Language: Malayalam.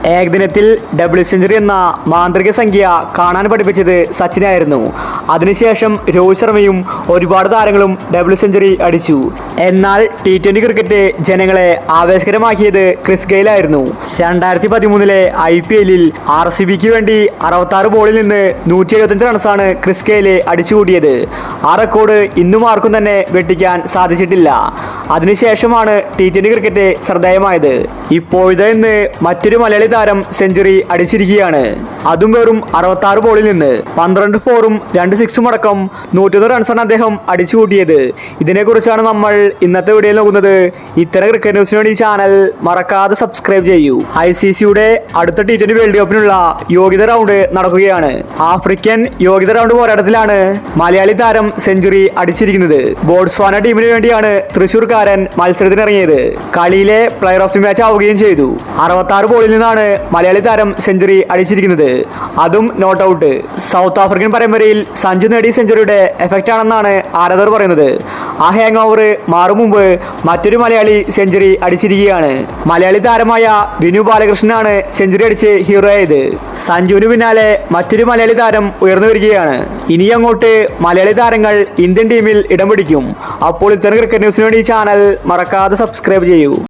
ഏകദിനത്തിൽ ഡബിൾ സെഞ്ചുറി എന്ന മാന്ത്രിക സംഖ്യ കാണാൻ പഠിപ്പിച്ചത് സച്ചിനായിരുന്നു. അതിനുശേഷം രോഹിത് ശർമ്മയും ഒരുപാട് താരങ്ങളും ഡബിൾ സെഞ്ചുറി അടിച്ചു. എന്നാൽ T20 ക്രിക്കറ്റ് ജനങ്ങളെ ആവേശകരമാക്കിയത് ക്രിസ് ഗെയിലായിരുന്നു. 2013 IPL-ൽ RCBക്ക് വേണ്ടി 66 ബോളിൽ നിന്ന് 175 റൺസാണ് ക്രിസ് ഗെയിൽ അടിച്ചുകൂട്ടിയത്. ആ റെക്കോർഡ് ഇന്നും ആർക്കും തന്നെ വെട്ടിക്കാൻ സാധിച്ചിട്ടില്ല. അതിനുശേഷമാണ് T20 ക്രിക്കറ്റ് ശ്രദ്ധേയമായത്. ഇപ്പോഴത്തെ ഇന്ന് മറ്റൊരു മലയാളി താരം സെഞ്ചുറി അടിച്ചിരിക്കുകയാണ്. അതും വെറും 66 ബോളിൽ നിന്ന് 12 ഫോറും 2 സിക്സും അടക്കം 101 റൺസാണ് അദ്ദേഹം അടിച്ചുകൂട്ടിയത്. ഇതിനെക്കുറിച്ചാണ് നമ്മൾ ഇന്നത്തെ വീഡിയോയിൽ നോക്കുന്നത്. ഇത്തരം ക്രിക്കറ്റ് ന്യൂസിന് വേണ്ടി ഈ ചാനൽ മറക്കാതെ സബ്സ്ക്രൈബ് ചെയ്യൂ. ICCയുടെ അടുത്ത T20 വേൾഡ് കപ്പിനുള്ള യോഗ്യത റൗണ്ട് നടക്കുകയാണ്. ആഫ്രിക്കൻ യോഗ്യത റൗണ്ട് പോരാട്ടത്തിലാണ് മലയാളി താരം സെഞ്ചുറി അടിച്ചിരിക്കുന്നത്. ബോട്സ്വാന ടീമിന് വേണ്ടിയാണ് തൃശൂർക്കാരൻ മത്സരത്തിനിറങ്ങിയത്. കളിയിലെ പ്ലെയർ ഓഫ് ദി മാച്ച് ആവുകയും ചെയ്തു. 66 ബോളിൽ നിന്നാണ് മലയാളി താരം സെഞ്ചുറി അടിച്ചിരിക്കുന്നത്, അതും നോട്ട് ഔട്ട്. സൗത്ത് ആഫ്രിക്കൻ പരമ്പരയിൽ സഞ്ജു നേടിയ സെഞ്ചുറിയുടെ എഫക്റ്റ് ആണെന്നാണ് ആരാധകർ പറയുന്നത്. ആ ഹാങ് ഓവർ മാറും മുമ്പ് മറ്റൊരു മലയാളി സെഞ്ചുറി അടിച്ചിരിക്കുകയാണ്. മലയാളി താരമായ വിനു ബാലകൃഷ്ണനാണ് സെഞ്ചുറി അടിച്ച് ഹീറോ ആയത്. സഞ്ജുവിന് പിന്നാലെ മറ്റൊരു മലയാളി താരം ഉയർന്നു വരികയാണ്. ഇനി അങ്ങോട്ട് മലയാളി താരങ്ങൾ ഇന്ത്യൻ ടീമിൽ ഇടം പിടിക്കും. അപ്പോൾ ഇത്തരം ക്രിക്കറ്റ് ന്യൂസിന് വേണ്ടി ഈ ചാനൽ മറക്കാതെ സബ്സ്ക്രൈബ് ചെയ്യൂ.